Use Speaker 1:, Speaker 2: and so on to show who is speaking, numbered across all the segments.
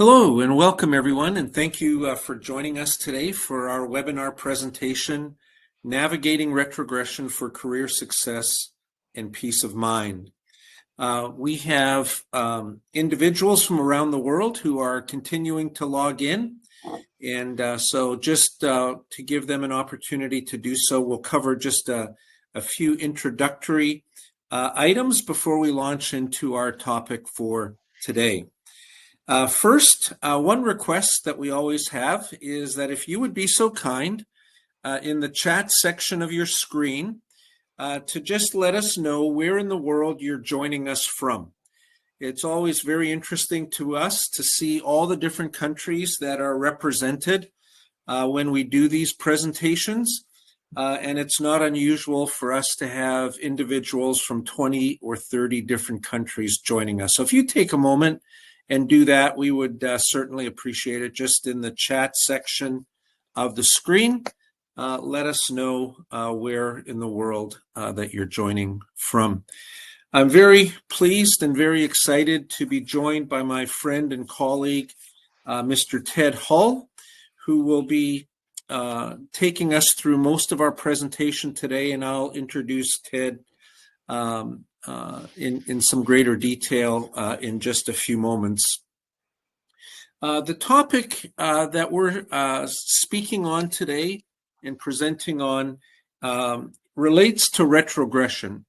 Speaker 1: Hello and welcome everyone, and thank you for joining us today for our webinar presentation, Navigating Retrogression for Career Success and Peace of Mind. We have individuals from around the world who are continuing to log in, and so just to give them an opportunity to do so, we'll cover just a few introductory items before we launch into our topic for today. First, one request that we always have is that if you would be so kind in the chat section of your screen to just let us know where in the world you're joining us from. It's always very interesting to us to see all the different countries that are represented when we do these presentations. And it's not unusual for us to have individuals from 20 or 30 different countries joining us. So if you take a moment and do that, we would certainly appreciate it. Just in the chat section of the screen, let us know where in the world that you're joining from. I'm very pleased and very excited to be joined by my friend and colleague, Mr. Ted Hull, who will be taking us through most of our presentation today, and I'll introduce Ted in some greater detail in just a few moments. The topic that we're speaking on today and presenting on relates to retrogression,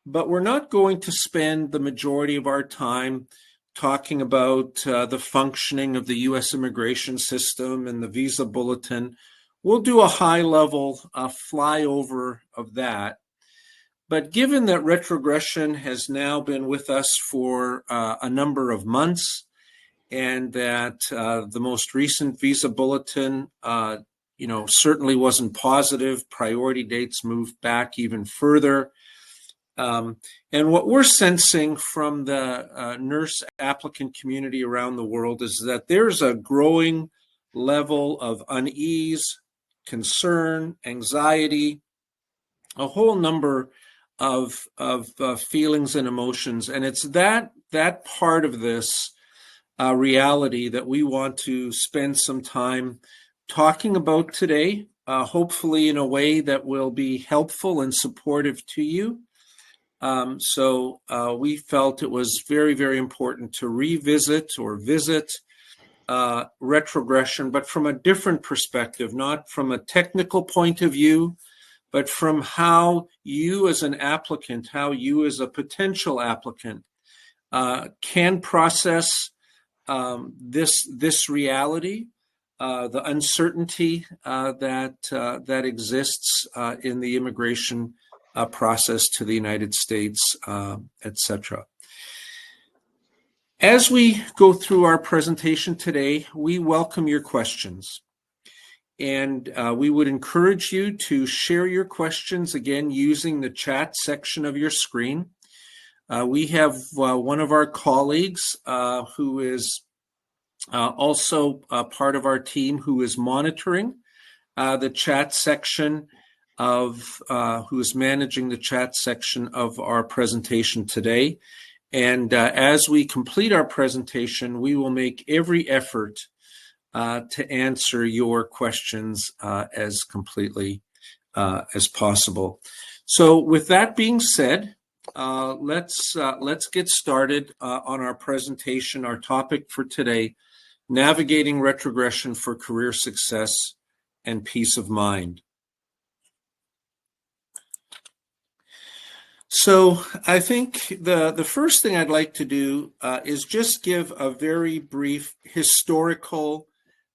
Speaker 1: but we're not going to spend the majority of our time talking about the functioning of the U.S. immigration system and the visa bulletin. We'll do a high-level flyover of that. But given that retrogression has now been with us for a number of months, and that the most recent visa bulletin, certainly wasn't positive, priority dates moved back even further. And what we're sensing from the nurse applicant community around the world is that there's a growing level of unease, concern, anxiety, a whole number of feelings and emotions. And it's that part of this reality that we want to spend some time talking about today, hopefully in a way that will be helpful and supportive to you. So we felt it was very, very important to revisit or visit retrogression, but from a different perspective, not from a technical point of view, but from how you as an applicant, how you as a potential applicant can process this reality, the uncertainty that exists in the immigration process to the United States, etc. As we go through our presentation today, we welcome your questions. And we would encourage you to share your questions, again, using the chat section of your screen. We have one of our colleagues who is also part of our team who is monitoring the chat section who is managing the chat section of our presentation today. And as we complete our presentation, we will make every effort to answer your questions as completely as possible. So with that being said, let's get started on our presentation, our topic for today, Navigating Retrogression for Career Success and Peace of Mind. So I think the first thing I'd like to do is just give a very brief historical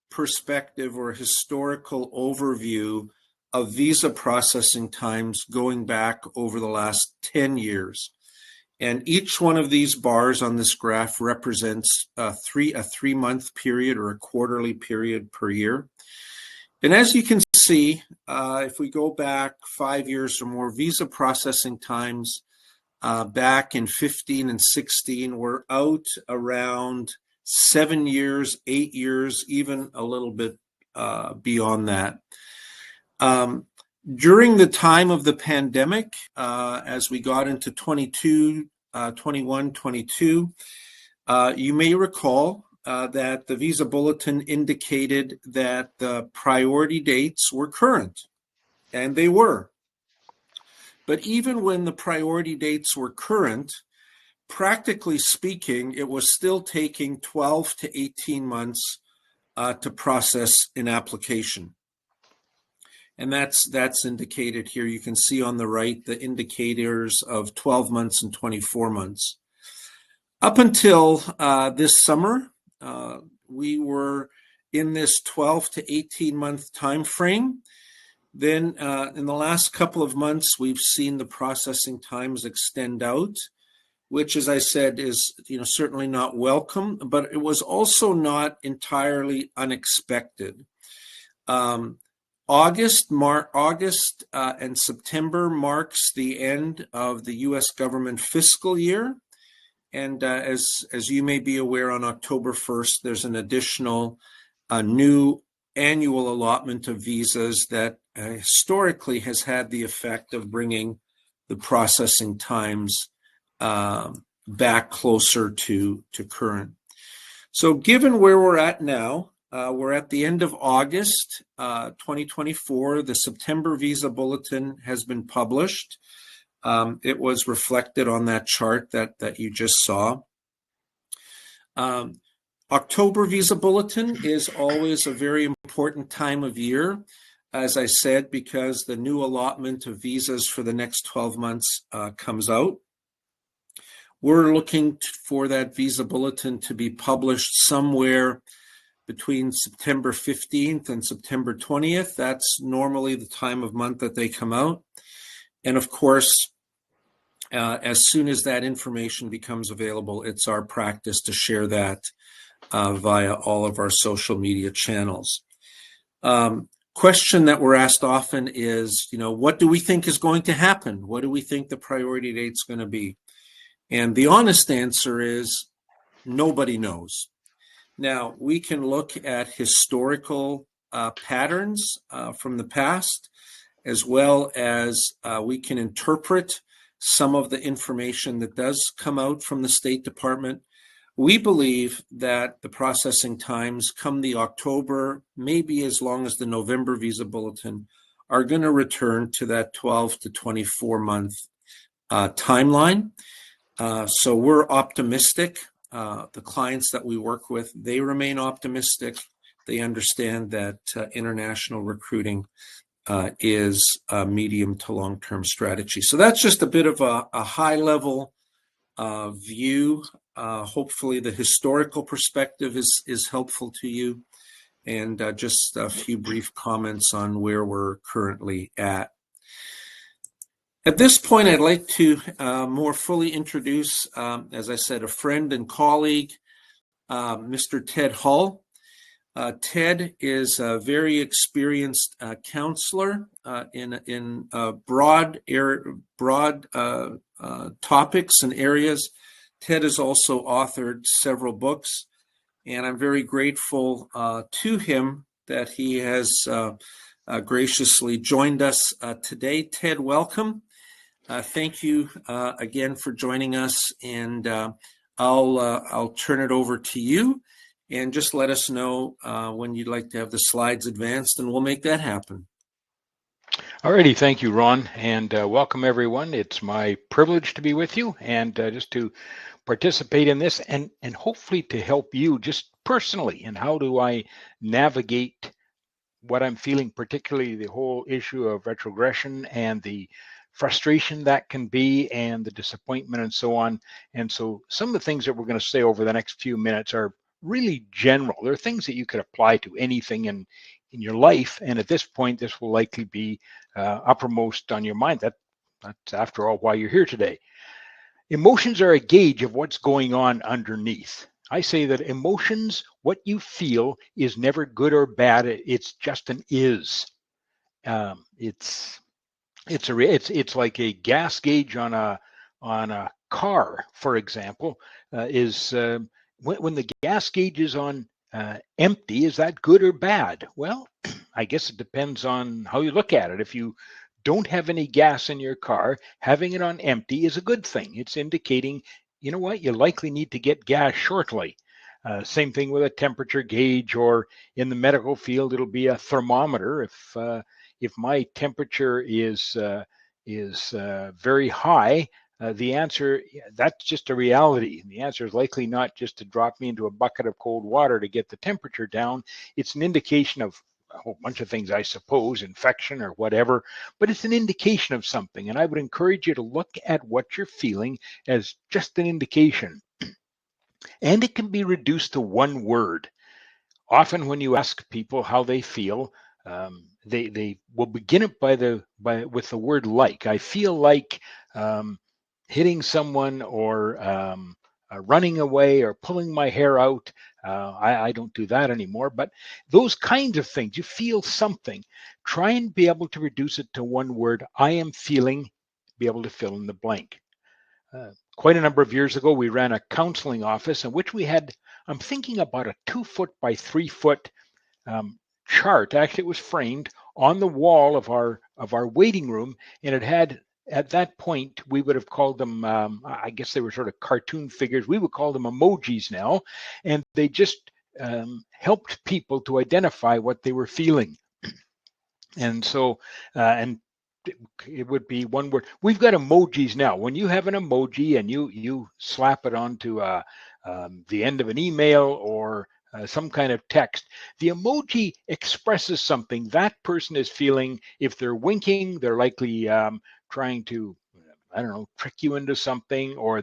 Speaker 1: perspective or historical overview of visa processing times going back over the last 10 years. And each one of these bars on this graph represents a three-month period or a quarterly period per year. And as you can see, if we go back 5 years or more, visa processing times back in 15 and 16 were out around 7 years, 8 years, even a little bit beyond that. During the time of the pandemic, as we got into 21, 22, you may recall that the visa bulletin indicated that the priority dates were current, and they were. But even when the priority dates were current, practically speaking, it was still taking 12 to 18 months to process an application. And that's indicated here. You can see on the right the indicators of 12 months and 24 months. Up until this summer, we were in this 12 to 18 month time frame. Then in the last couple of months, we've seen the processing times extend out, which, as I said, is certainly not welcome, but it was also not entirely unexpected. August and September marks the end of the U.S. government fiscal year. And as you may be aware, on October 1st, there's an additional new annual allotment of visas that historically has had the effect of bringing the processing times back closer to current. So given where we're at now, we're at the end of August 2024. The September visa bulletin has been published. It was reflected on that chart that you just saw. October visa bulletin is always a very important time of year, as I said, because the new allotment of visas for the next 12 months comes out. We're looking for that visa bulletin to be published somewhere between September 15th and September 20th. That's normally the time of month that they come out. And of course, as soon as that information becomes available, it's our practice to share that via all of our social media channels. Question that we're asked often is, what do we think is going to happen? What do we think the priority date's going to be? And the honest answer is nobody knows. Now, we can look at historical patterns from the past, as well as we can interpret some of the information that does come out from the State Department. We believe that the processing times come the October, maybe as long as the November visa bulletin, are going to return to that 12 to 24 month timeline. So we're optimistic. The clients that we work with, they remain optimistic. They understand that international recruiting is a medium to long-term strategy. So that's just a bit of a high-level view. Hopefully the historical perspective is helpful to you, and just a few brief comments on where we're currently at. At this point, I'd like to more fully introduce, as I said, a friend and colleague, Mr. Ted Hull. Ted is a very experienced counselor in broad topics and areas. Ted has also authored several books, and I'm very grateful to him that he has graciously joined us today. Ted, welcome. Thank you again for joining us, and I'll turn it over to you, and just let us know when you'd like to have the slides advanced, and we'll make that happen.
Speaker 2: Alrighty, thank you, Ron, and welcome everyone. It's my privilege to be with you, and just to participate in this, and hopefully to help you just personally. And how do I navigate what I'm feeling, particularly the whole issue of retrogression and the frustration that can be, and the disappointment and so on. And so some of the things that we're going to say over the next few minutes are really general. They're things that you could apply to anything in your life. And at this point, this will likely be uppermost on your mind. That's after all why you're here today. Emotions are a gauge of what's going on underneath. I say that emotions, what you feel, is never good or bad. It's just an is. It's like a gas gauge on a car, for example. When the gas gauge is on empty, is that good or bad? Well, I guess it depends on how you look at it. If you don't have any gas in your car, having it on empty is a good thing. It's indicating, you know what, you likely need to get gas shortly. Same thing with a temperature gauge, or in the medical field, it'll be a thermometer. If my temperature is very high, the answer, that's just a reality. The answer is likely not just to drop me into a bucket of cold water to get the temperature down. It's an indication of a whole bunch of things, I suppose, infection or whatever, but it's an indication of something. And I would encourage you to look at what you're feeling as just an indication. And it can be reduced to one word. Often when you ask people how they feel, they will begin it with the word like. I feel like hitting someone, or running away, or pulling my hair out. I don't do that anymore, but those kinds of things, you feel something. Try and be able to reduce it to one word. I am feeling, be able to fill in the blank. Quite a number of years ago, we ran a counseling office in which we had, I'm thinking, about a 2-foot by 3-foot chart. Actually, it was framed on the wall of our waiting room, and it had, at that point, we would have called them, I guess they were sort of cartoon figures. We would call them emojis now, and they just helped people to identify what they were feeling. And so, and it would be one word. We've got emojis now. When you have an emoji and you slap it onto the end of an email or some kind of text, the emoji expresses something that person is feeling. If they're winking, they're likely trying to, I don't know, trick you into something. Or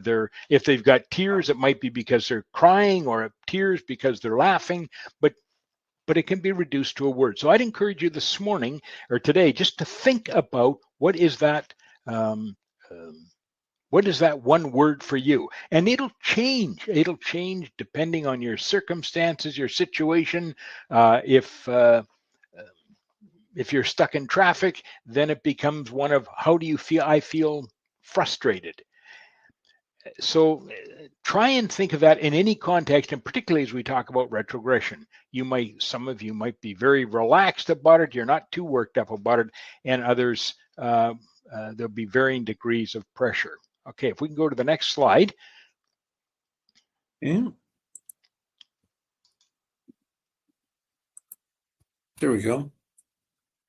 Speaker 2: if they've got tears, it might be because they're crying, or tears because they're laughing. But it can be reduced to a word. So I'd encourage you this morning or today just to think about what is that one word for you. And it'll change. It'll change depending on your circumstances, your situation. If you're stuck in traffic, then it becomes one of, how do you feel? I feel frustrated. So try and think of that in any context, and particularly as we talk about retrogression. Some of you might be very relaxed about it. You're not too worked up about it, and others, there'll be varying degrees of pressure. Okay, if we can go to the next slide.
Speaker 1: Yeah. There we go.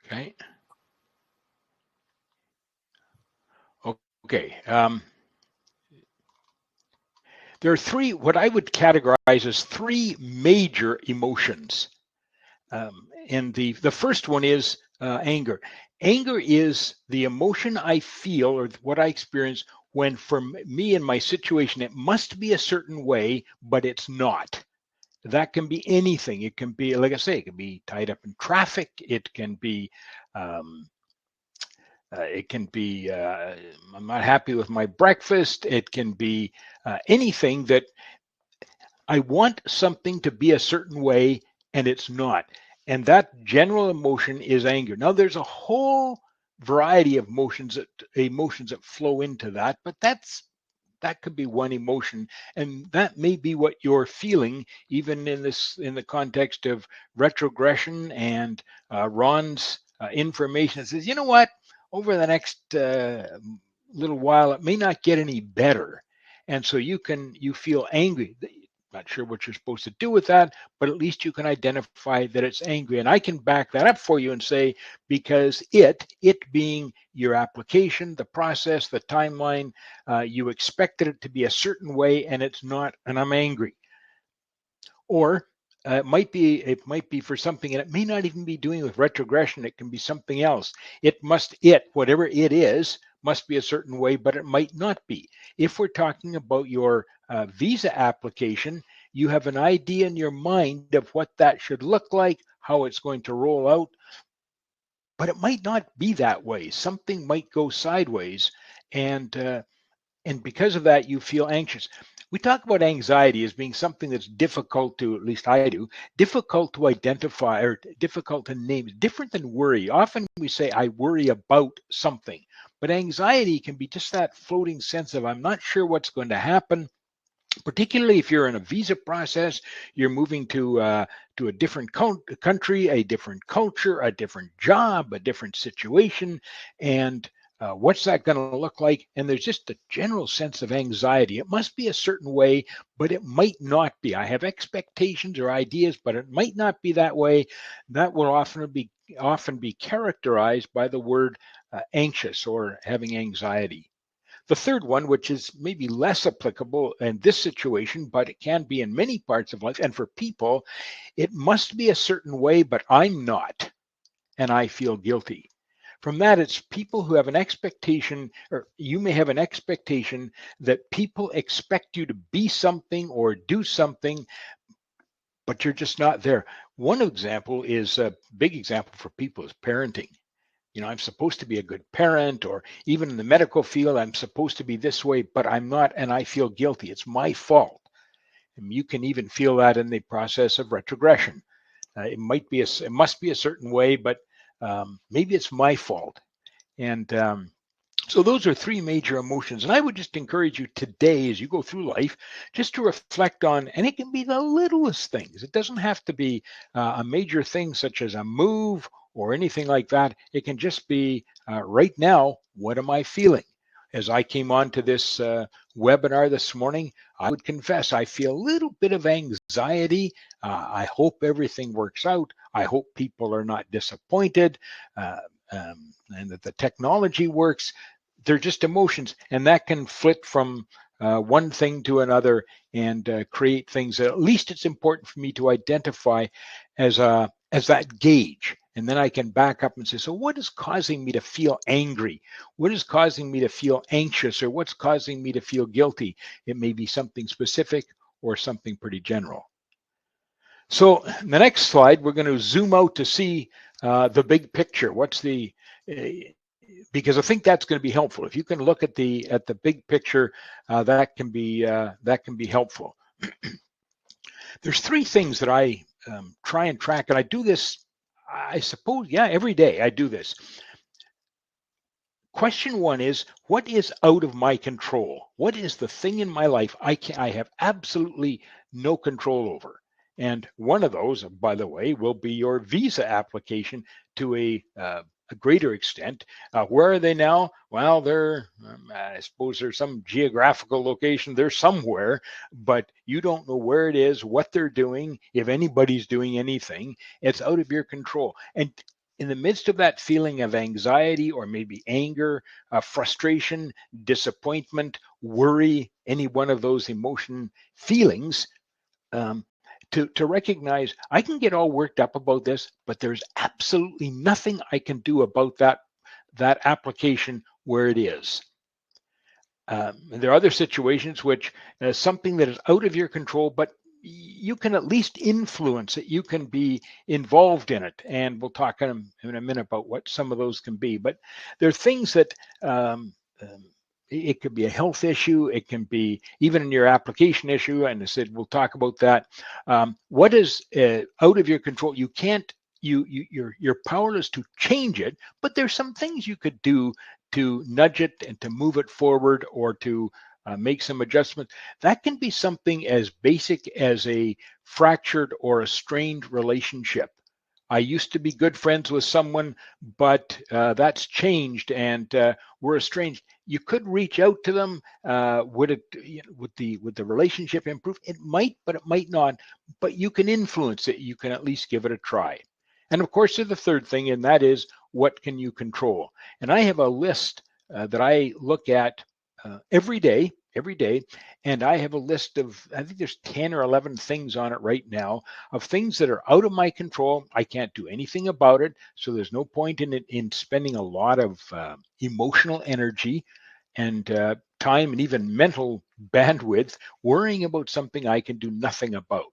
Speaker 2: Okay. Okay. There are three, what I would categorize as three major emotions. And the first one is anger. Anger is the emotion I feel, or what I experience, when for me in my situation, it must be a certain way, but it's not. That can be anything. It can be, like I say, it can be tied up in traffic. It can be I'm not happy with my breakfast. It can be anything that I want something to be a certain way and it's not. And that general emotion is anger. Now, there's a whole variety of emotions that flow into that, but that could be one emotion, and that may be what you're feeling, even in the context of retrogression and Ron's information. It says, you know what? Over the next little while, it may not get any better, and so you feel angry. Not sure what you're supposed to do with that, but at least you can identify that it's angry. And I can back that up for you and say, because it being your application, the process, the timeline, you expected it to be a certain way and it's not, and I'm angry. Or it might be for something, and it may not even be doing with retrogression. It can be something else. Whatever it is, must be a certain way, but it might not be. If we're talking about your visa application, you have an idea in your mind of what that should look like, how it's going to roll out, but it might not be that way. Something might go sideways, and because of that, you feel anxious. We talk about anxiety as being something that's difficult to, at least I do, difficult to identify or difficult to name, different than worry. Often we say, I worry about something, but anxiety can be just that floating sense of, I'm not sure what's going to happen. Particularly if you're in a visa process, you're moving to a different country, a different culture, a different job, a different situation, and What's that going to look like? And there's just a general sense of anxiety. It must be a certain way, but it might not be. I have expectations or ideas, but it might not be that way. That will often be characterized by the word anxious or having anxiety. The third one, which is maybe less applicable in this situation, but it can be in many parts of life and for people, it must be a certain way, but I'm not, and I feel guilty. From that, it's people who have an expectation, or you may have an expectation that people expect you to be something or do something, but you're just not there. One example is a big example for people is parenting. I'm supposed to be a good parent, or even in the medical field, I'm supposed to be this way, but I'm not, and I feel guilty. It's my fault. And you can even feel that in the process of retrogression. It must be a certain way, but maybe it's my fault. And so those are three major emotions. And I would just encourage you today, as you go through life, just to reflect on, and it can be the littlest things. It doesn't have to be a major thing such as a move or anything like that. It can just be right now, what am I feeling? As I came on to this webinar this morning, I would confess I feel a little bit of anxiety. I hope everything works out. I hope people are not disappointed and that the technology works. They're just emotions, and that can flip from one thing to another and create things that at least it's important for me to identify as that gauge. And then I can back up and say, so what is causing me to feel angry? What is causing me to feel anxious? Or what's causing me to feel guilty? It may be something specific or something pretty general. So the next slide, we're going to zoom out to see the big picture. Because I think that's going to be helpful. If you can look at the big picture, that can be helpful. There's three things that I try and track, and I do this, I suppose, every day I do this. Question one is, what is out of my control? What is the thing in my life I have absolutely no control over? And one of those, by the way, will be your visa application to a greater extent. Where are they now? Well, I suppose there's some geographical location. They're somewhere, but you don't know where it is, what they're doing, if anybody's doing anything. It's out of your control. And in the midst of that feeling of anxiety or maybe anger, frustration, disappointment, worry, any one of those emotion feelings, to recognize I can get all worked up about this, but there's absolutely nothing I can do about that application where it is. There are other situations which something that is out of your control, but you can at least influence it. You can be involved in it. And we'll talk in a minute about what some of those can be. But there are things that it could be a health issue. It can be even in your application issue. And I said, we'll talk about that. What is out of your control? You can't, you're powerless to change it, but there's some things you could do to nudge it and to move it forward or to make some adjustments. That can be something as basic as a fractured or a strained relationship. I used to be good friends with someone, but that's changed and we're estranged. You could reach out to them. Would the relationship improve? It might, but it might not. But you can influence it. You can at least give it a try. And of course, there's the third thing, and that is what can you control? And I have a list that I look at every day, and I have a list of, I think there's 10 or 11 things on it right now of things that are out of my control. I can't do anything about it, so there's no point in spending a lot of emotional energy and time and even mental bandwidth worrying about something I can do nothing about.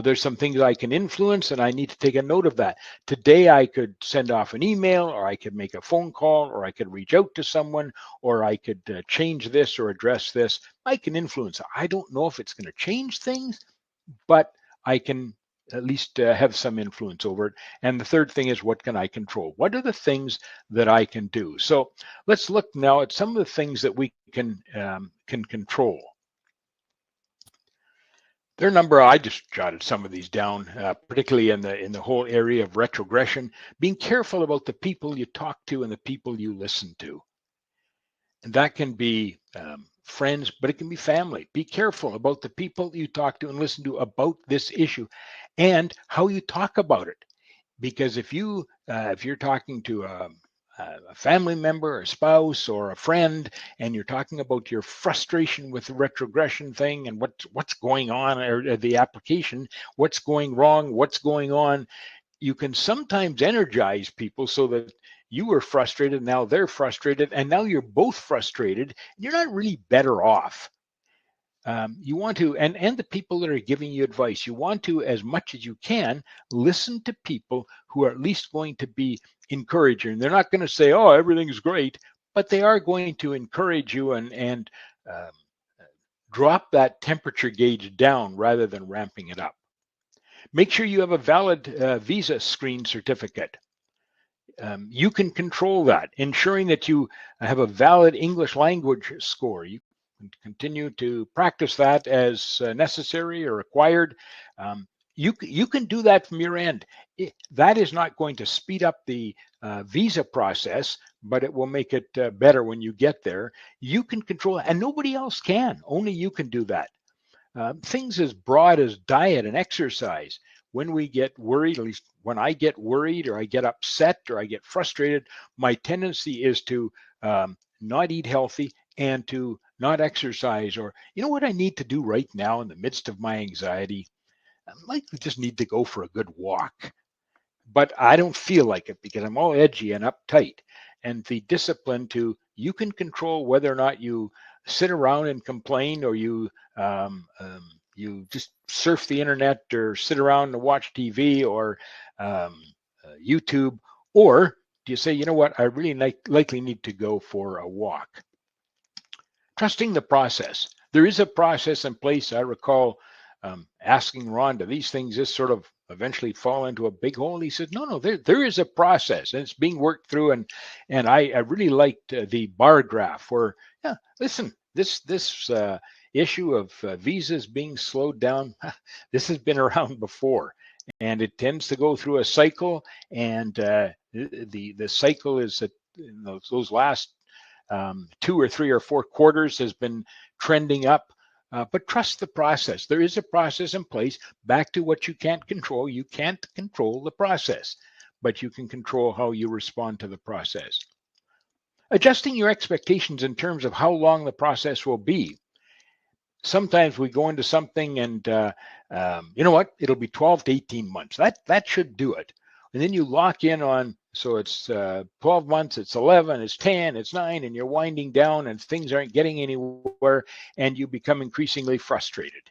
Speaker 2: There's some things I can influence, and I need to take a note of that. Today, I could send off an email, or I could make a phone call, or I could reach out to someone, or I could change this or address this. I can influence it. I don't know if it's going to change things, but I can at least have some influence over it. And the third thing is, what can I control? What are the things that I can do? So let's look now at some of the things that we can control. There are a number. I just jotted some of these down, particularly in the whole area of retrogression. Being careful about the people you talk to and the people you listen to, and that can be friends, but it can be family. Be careful about the people you talk to and listen to about this issue, and how you talk about it. Because if you're talking to a family member, a spouse, or a friend, and you're talking about your frustration with the retrogression thing and what's going on, or the application, what's going wrong, what's going on, you can sometimes energize people so that you were frustrated, now they're frustrated, and now you're both frustrated. You're not really better off. You want to, and the people that are giving you advice, you want to, as much as you can, listen to people who are at least going to be encouraging. They're not going to say, "Oh, everything's great," but they are going to encourage you and um, drop that temperature gauge down rather than ramping it up. Make sure you have a valid visa screen certificate. You can control that, ensuring that you have a valid English language score. You continue to practice that as necessary or required. You can do that from your end. That is not going to speed up the visa process, but it will make it better when you get there. You can control it, and nobody else can. Only you can do that. Things as broad as diet and exercise. When we get worried, at least when I get worried or I get upset or I get frustrated, my tendency is to not eat healthy and to not exercise. Or, you know what I need to do right now in the midst of my anxiety? I might just need to go for a good walk. But I don't feel like it because I'm all edgy and uptight. And the discipline you can control whether or not you sit around and complain, or you just surf the internet or sit around and watch TV or YouTube, or do you say, you know what, I really likely need to go for a walk? Trusting the process. There is a process in place. I recall asking Ron, do these things just sort of eventually fall into a big hole? He said, no, there is a process and it's being worked through. And I really liked the bar graph where, yeah, listen, this issue of visas being slowed down, this has been around before, and it tends to go through a cycle. And the cycle is that those last 2 or 3 or 4 quarters has been trending up. But trust the process. There is a process in place. Back to what you can't control. You can't control the process, but you can control how you respond to the process. Adjusting your expectations in terms of how long the process will be. Sometimes we go into something and you know what? It'll be 12 to 18 months. That should do it. And then you lock in on, so it's 12 months, it's 11, it's 10, it's 9, and you're winding down and things aren't getting anywhere, and you become increasingly frustrated.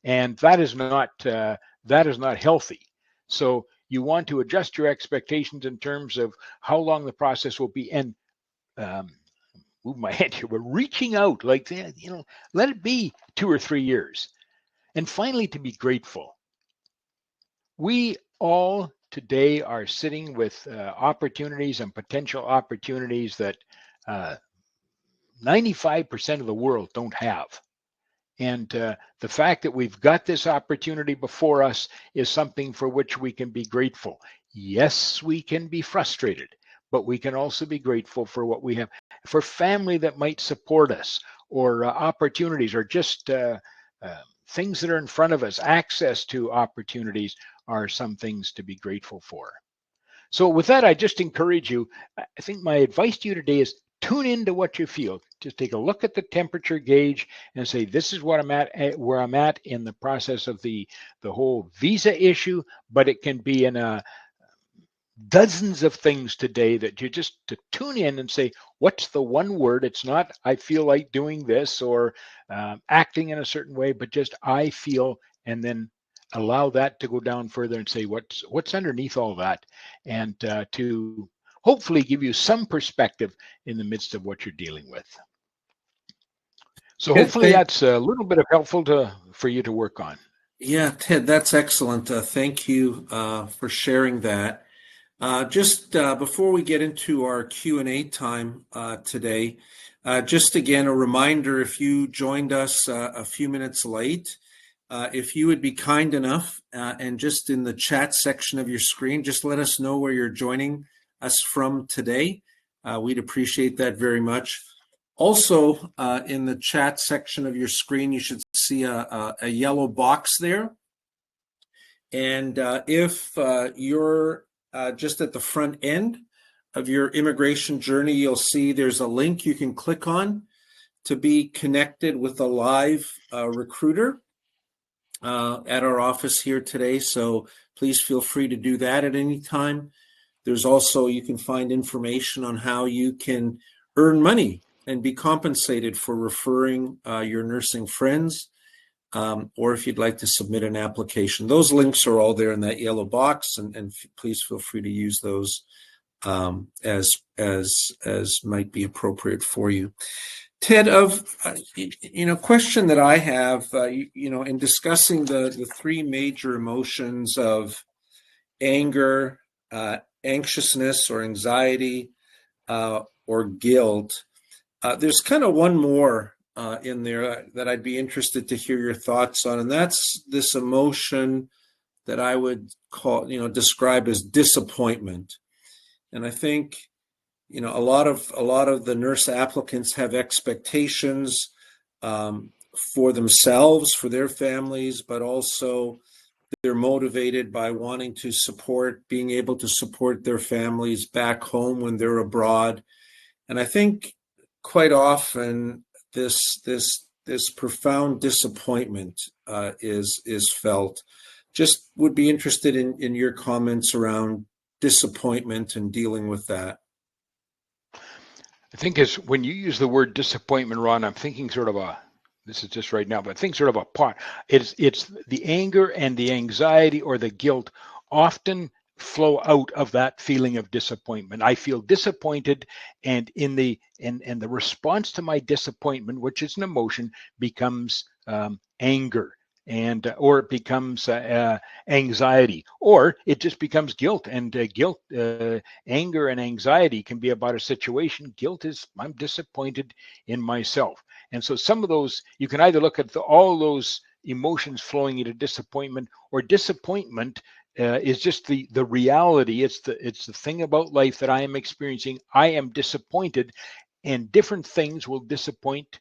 Speaker 2: And that is not healthy. So you want to adjust your expectations in terms of how long the process will be. And move my head here, but reaching out, like, you know, let it be 2 or 3 years. And finally, to be grateful. We all today are sitting with opportunities and potential opportunities that 95% of the world don't have. And the fact that we've got this opportunity before us is something for which we can be grateful. Yes, we can be frustrated, but we can also be grateful for what we have, for family that might support us, or opportunities, or just things that are in front of us. Access to opportunities are some things to be grateful for. So with that, I just encourage you. I think my advice to you today is tune into what you feel. Just take a look at the temperature gauge and say, this is what I'm at, where I'm at in the process of the whole visa issue. But it can be in dozens of things today that you just to tune in and say, what's the one word? It's not, I feel like doing this or acting in a certain way, but just I feel, and then allow that to go down further and say, what's underneath all that? And to hopefully give you some perspective in the midst of what you're dealing with. So hopefully that's a little bit of helpful for you to work on.
Speaker 1: Yeah, Ted, that's excellent. Thank you for sharing that. Just before we get into our Q&A time today, just again, a reminder, if you joined us a few minutes late, if you would be kind enough and just in the chat section of your screen, just let us know where you're joining us from today. We'd appreciate that very much. Also, in the chat section of your screen, you should see a yellow box there. And if you're just at the front end of your immigration journey, you'll see there's a link you can click on to be connected with a live recruiter at our office here today. So please feel free to do that at any time. There's also, you can find information on how you can earn money and be compensated for referring your nursing friends, or if you'd like to submit an application. Those links are all there in that yellow box, and please feel free to use those as might be appropriate for you. Ted, question that I have, in discussing the three major emotions of anger, anxiousness or anxiety, or guilt, there's kind of one more in there that I'd be interested to hear your thoughts on, and that's this emotion that I would describe as disappointment. And I think, a lot of the nurse applicants have expectations for themselves, for their families, but also they're motivated by wanting to being able to support their families back home when they're abroad. And I think quite often this profound disappointment is felt. Just would be interested in your comments around disappointment and dealing with that.
Speaker 2: I think when you use the word disappointment, Ron, I'm thinking this is just right now, but I think sort of a pot. It's the anger and the anxiety or the guilt often flow out of that feeling of disappointment. I feel disappointed, and the response to my disappointment, which is an emotion, becomes anger, or it becomes anxiety, or it just becomes guilt. And guilt, anger and anxiety can be about a situation. Guilt is, I'm disappointed in myself. And so some of those, you can either look at all those emotions flowing into disappointment, or disappointment is just the reality. It's the thing about life that I am experiencing. I am disappointed, and different things will disappoint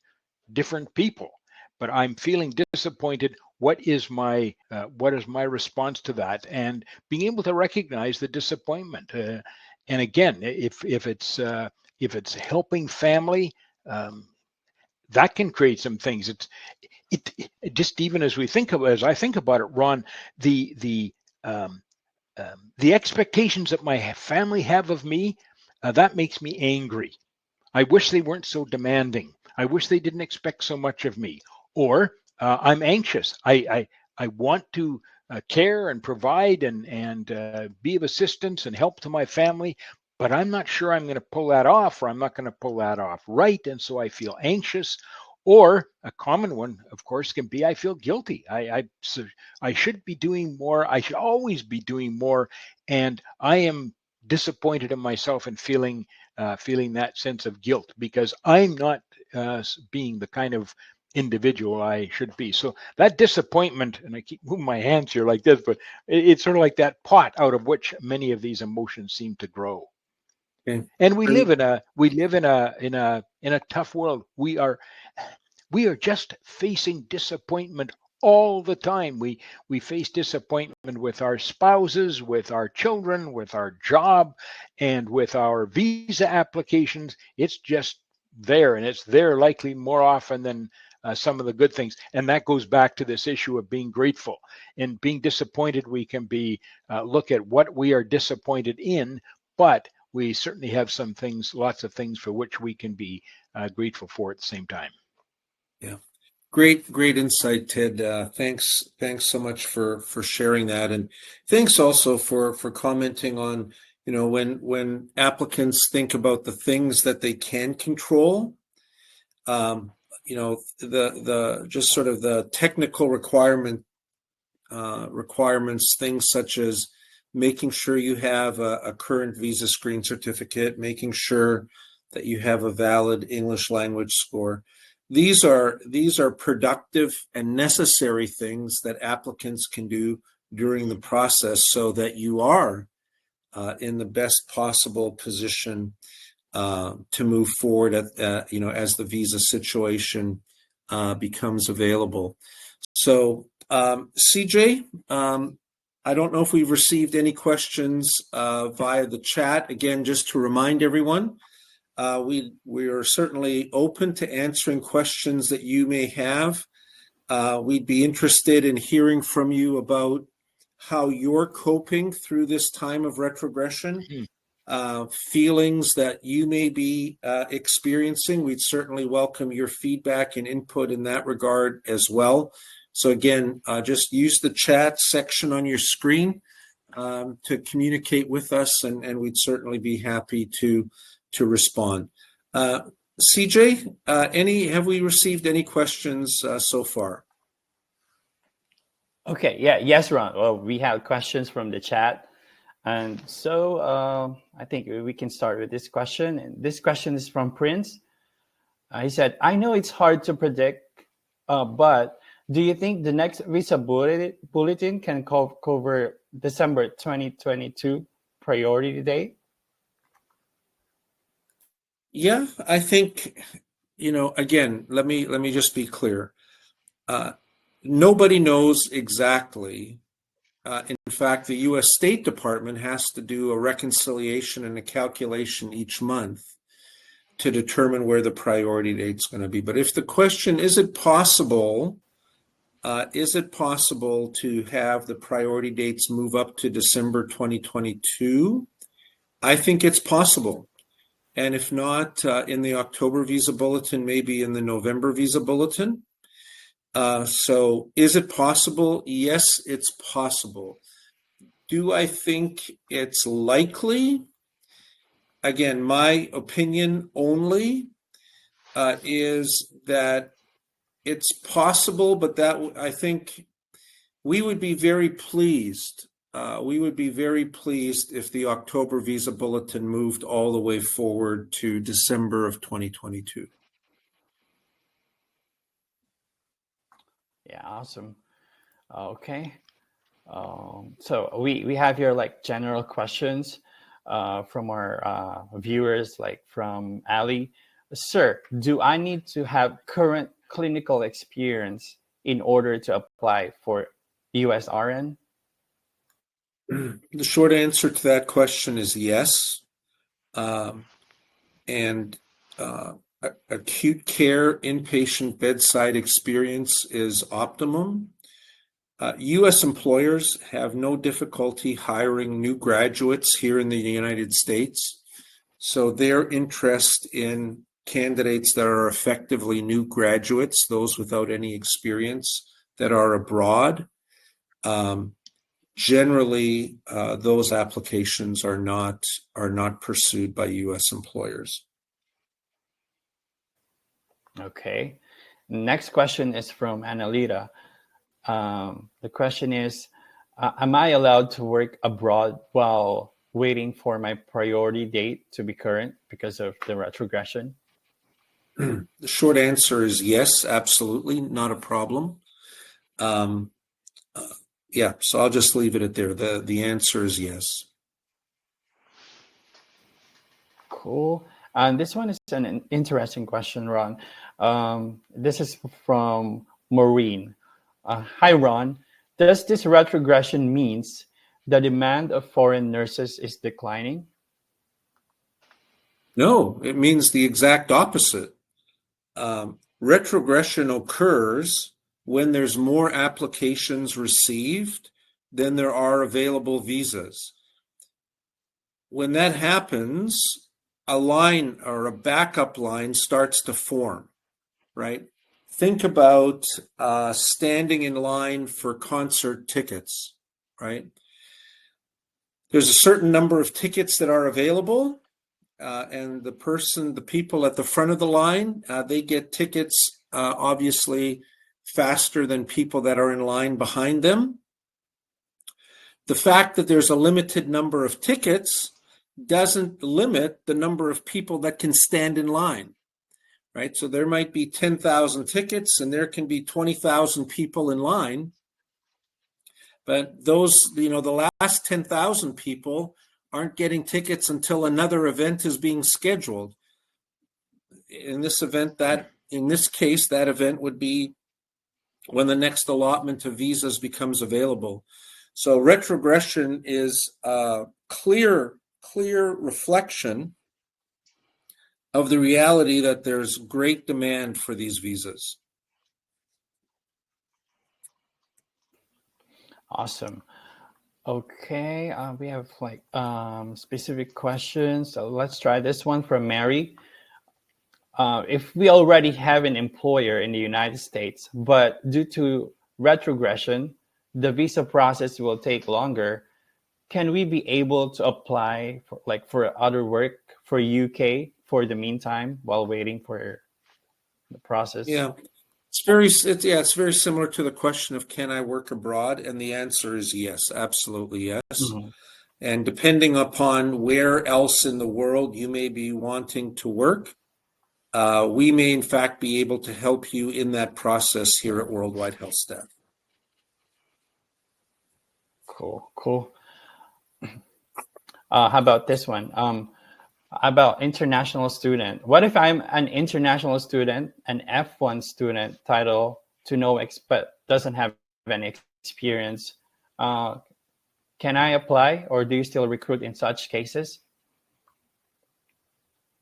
Speaker 2: different people. But I'm feeling disappointed. What is my response to that? And being able to recognize the disappointment. And again, if it's helping family, that can create some things. It just, even as I think about it, Ron, the expectations that my family have of me, that makes me angry. I wish they weren't so demanding. I wish they didn't expect so much of me. Or I'm anxious. I want to care and provide and be of assistance and help to my family, but I'm not sure I'm going to pull that off, or I'm not going to pull that off right. And so I feel anxious. Or a common one, of course, can be I feel guilty. I should be doing more. I should always be doing more. And I am disappointed in myself and feeling that sense of guilt because I'm not being the kind of individual I should be. So that disappointment, and I keep moving my hands here like this, but it's sort of like that pot out of which many of these emotions seem to grow. Okay. And we live in a tough world. We are just facing disappointment all the time. We face disappointment with our spouses, with our children, with our job, and with our visa applications. It's just there, and it's there likely more often than some of the good things. And that goes back to this issue of being grateful. And being disappointed, we can be look at what we are disappointed in, but we certainly have some things, lots of things for which we can be grateful for at the same time.
Speaker 1: Yeah. Great insight, Ted. Thanks so much for sharing that. And thanks also for commenting on, when applicants think about the things that they can control, the just sort of the technical requirements, things such as making sure you have a current visa screen certificate, making sure that you have a valid English language score. these are productive and necessary things that applicants can do during the process so that you are in the best possible position to move forward as the visa situation becomes available. So CJ, I don't know if we've received any questions via the chat. Again, just to remind everyone, we are certainly open to answering questions that you may have. We'd be interested in hearing from you about how you're coping through this time of retrogression, feelings that you may be experiencing. We'd certainly welcome your feedback and input in that regard as well. So again, just use the chat section on your screen to communicate with us, and we'd certainly be happy to respond. CJ, have we received any questions so far?
Speaker 3: Okay, yes, Ron. Well, we have questions from the chat. And so I think we can start with this question. And this question is from Prince. He said, I know it's hard to predict, but do you think the next visa bulletin can cover December 2022 priority date?
Speaker 1: Yeah, I think, again, let me just be clear. Nobody knows exactly. In fact, the U.S. State Department has to do a reconciliation and a calculation each month to determine where the priority date's going to be. But if the question, is it possible to have the priority dates move up to December 2022? I think it's possible. And if not in the October visa bulletin, maybe in the November visa bulletin. So is it possible? Yes, it's possible. Do I think it's likely? Again, my opinion only is that it's possible, but that I think we would be very pleased. We would be very pleased if the October visa bulletin moved all the way forward to December of 2022.
Speaker 3: Yeah, awesome. Okay. So we have here like general questions from our viewers, like from Ali. Sir, do I need to have current clinical experience in order to apply for USRN?
Speaker 1: The short answer to that question is yes. Acute care inpatient bedside experience is optimum. U.S. employers have no difficulty hiring new graduates here in the United States. So their interest in candidates that are effectively new graduates, those without any experience that are abroad, generally those applications are not pursued by U.S. employers.
Speaker 3: Okay. Next question is from Annalita. The question is, am I allowed to work abroad while waiting for my priority date to be current because of the retrogression?
Speaker 1: The short answer is yes, absolutely, not a problem. Yeah, so I'll just leave it at there. The answer is yes.
Speaker 3: Cool. And this one is an interesting question, Ron. This is from Maureen. Hi, Ron. Does this retrogression means the demand of foreign nurses is declining?
Speaker 1: No, it means the exact opposite. Retrogression occurs when there's more applications received than there are available visas. When that happens, a line or a backup line starts to form, right? Think about standing in line for concert tickets, right? There's a certain number of tickets that are available, and the people at the front of the line, they get tickets obviously faster than people that are in line behind them. The fact that there's a limited number of tickets doesn't limit the number of people that can stand in line, right? So there might be 10,000 tickets and there can be 20,000 people in line. But those, the last 10,000 people aren't getting tickets until another event is being scheduled. In this case, that event would be when the next allotment of visas becomes available. So retrogression is a clear reflection of the reality that there's great demand for these visas.
Speaker 3: Awesome. Okay, we have like specific questions. So let's try this one from Mary. If we already have an employer in the United States, but due to retrogression, the visa process will take longer, can we be able to apply for other work for UK for the meantime while waiting for the process?
Speaker 1: Yeah. It's very similar to the question of can I work abroad? And the answer is yes, absolutely yes.
Speaker 3: Mm-hmm.
Speaker 1: And depending upon where else in the world you may be wanting to work, we may in fact be able to help you in that process here at WorldWide HealthStaff.
Speaker 3: Cool. How about this one? About international student. What if I'm an international student, an F1 student title to no but doesn't have any experience? Can I apply, or do you still recruit in such cases?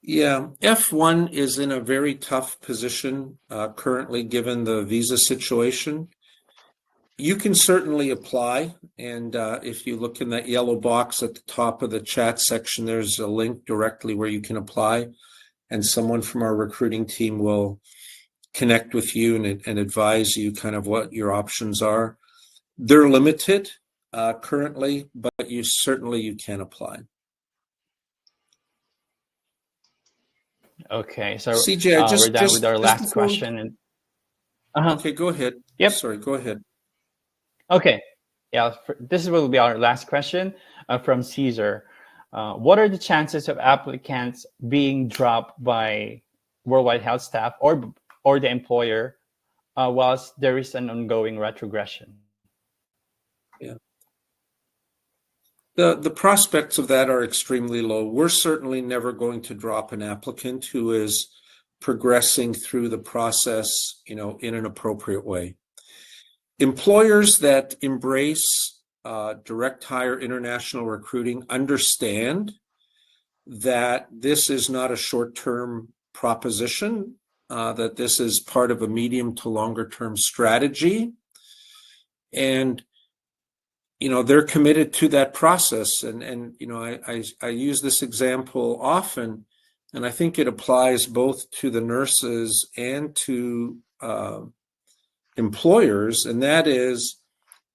Speaker 1: Yeah, F1 is in a very tough position currently given the visa situation. You can certainly apply, and if you look in that yellow box at the top of the chat section, there's a link directly where you can apply, and someone from our recruiting team will connect with you and advise you kind of what your options are. They're limited currently, but you can apply.
Speaker 3: Okay, so
Speaker 1: CJ,
Speaker 3: we're done with our last question.
Speaker 1: Okay, go ahead.
Speaker 3: Yep.
Speaker 1: Sorry, go ahead.
Speaker 3: Okay, yeah, this will be our last question from Caesar. What are the chances of applicants being dropped by WorldWide HealthStaff or the employer whilst there is an ongoing retrogression?
Speaker 1: Yeah. The prospects of that are extremely low. We're certainly never going to drop an applicant who is progressing through the process, in an appropriate way. Employers that embrace direct hire international recruiting understand that this is not a short-term proposition, that this is part of a medium to longer term strategy. And they're committed to that process. And I use this example often, and I think it applies both to the nurses and to employers, and that is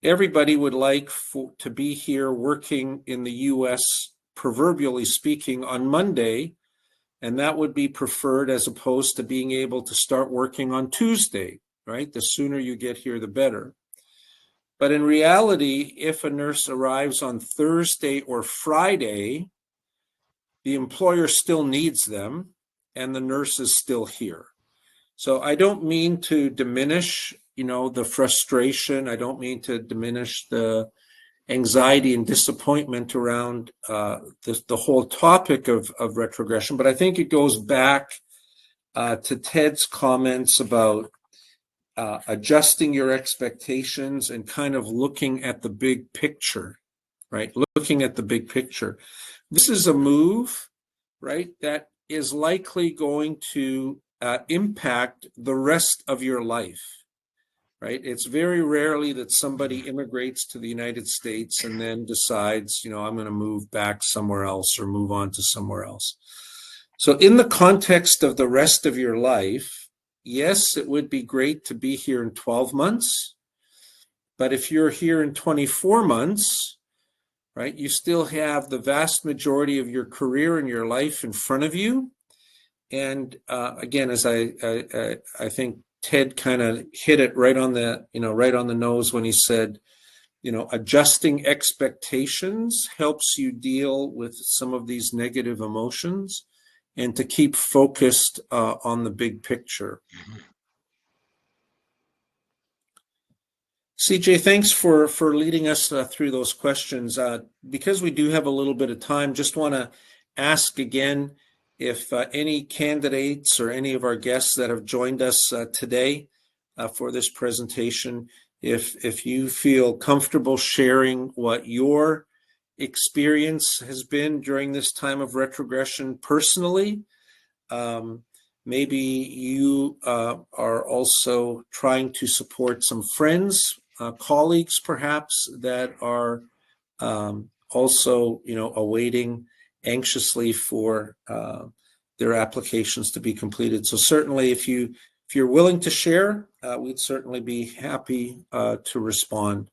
Speaker 1: everybody would like to be here working in the US, proverbially speaking, on Monday, and that would be preferred as opposed to being able to start working on Tuesday, right? The sooner you get here, the better. But in reality, if a nurse arrives on Thursday or Friday, the employer still needs them and the nurse is still here. So I don't mean to diminish, the frustration. I don't mean to diminish the anxiety and disappointment around the whole topic of retrogression, but I think it goes back to Ted's comments about adjusting your expectations and kind of looking at the big picture, right? Looking at the big picture. This is a move, right, that is likely going to impact the rest of your life, right? It's very rarely that somebody immigrates to the United States and then decides, I'm going to move back somewhere else or move on to somewhere else. So in the context of the rest of your life, yes, it would be great to be here in 12 months. But if you're here in 24 months, right, you still have the vast majority of your career and your life in front of you. And again, as I think Ted kind of hit it right on the nose when he said, adjusting expectations helps you deal with some of these negative emotions and to keep focused on the big picture. CJ, thanks for leading us through those questions. Because we do have a little bit of time, just want to ask again if any candidates or any of our guests that have joined us today for this presentation, if you feel comfortable sharing what your experience has been during this time of retrogression personally. Maybe you are also trying to support some friends, colleagues perhaps, that are also, awaiting anxiously for their applications to be completed. So certainly if you're willing to share, we'd certainly be happy to respond.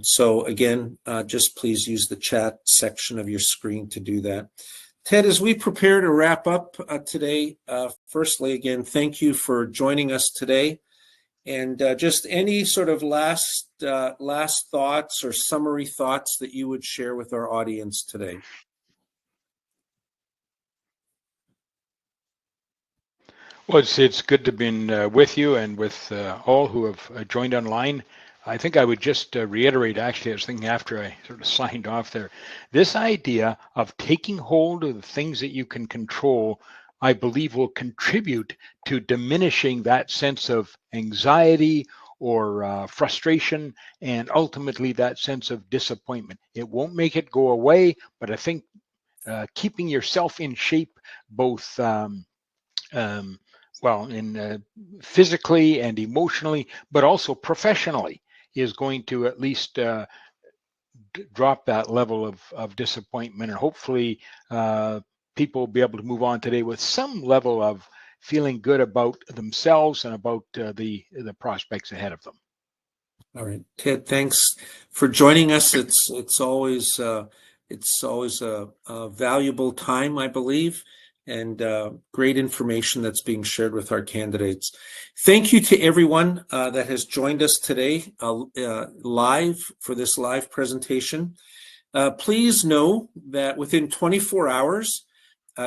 Speaker 1: So again, just please use the chat section of your screen to do that. Ted, as we prepare to wrap up today, firstly, again, thank you for joining us today. And just any sort of last thoughts or summary thoughts that you would share with our audience today.
Speaker 2: Well, it's good to have been with you and with all who have joined online. I think I would just reiterate, actually, I was thinking after I sort of signed off there, this idea of taking hold of the things that you can control, I believe will contribute to diminishing that sense of anxiety or frustration, and ultimately that sense of disappointment. It won't make it go away, but I think keeping yourself in shape, both physically and emotionally, but also professionally, is going to at least drop that level of disappointment, and hopefully people will be able to move on today with some level of feeling good about themselves and about the prospects ahead of them.
Speaker 1: All right, Ted, thanks for joining us. It's always a valuable time, I believe, and great information that's being shared with our candidates. Thank you to everyone that has joined us today live for this live presentation. Please know that within 24 hours,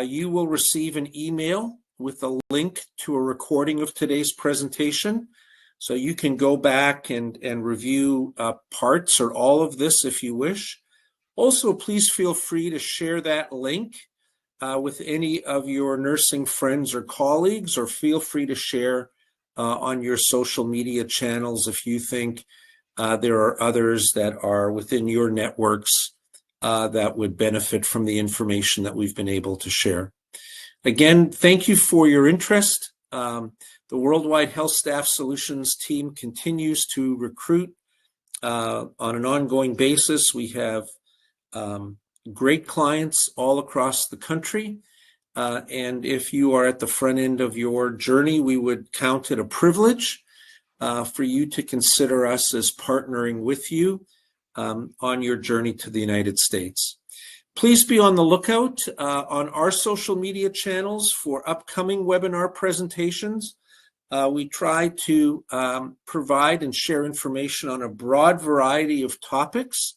Speaker 1: you will receive an email with a link to a recording of today's presentation. So you can go back and review parts or all of this if you wish. Also, please feel free to share that link with any of your nursing friends or colleagues, or feel free to share on your social media channels if you think there are others that are within your networks that would benefit from the information that we've been able to share. Again, thank you for your interest. The WorldWide HealthStaff Solutions team continues to recruit on an ongoing basis. We have great clients all across the country. And if you are at the front end of your journey, we would count it a privilege for you to consider us as partnering with you on your journey to the United States. Please be on the lookout on our social media channels for upcoming webinar presentations. We try to provide and share information on a broad variety of topics.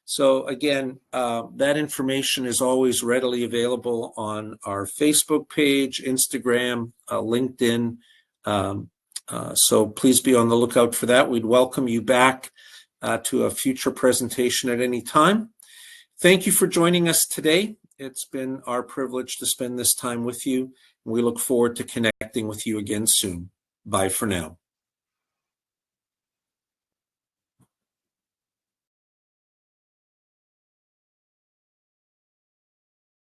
Speaker 1: So again, that information is always readily available on our Facebook page, Instagram, LinkedIn. So please be on the lookout for that. We'd welcome you back to a future presentation at any time. Thank you for joining us today. It's been our privilege to spend this time with you. We look forward to connecting with you again soon. Bye for now.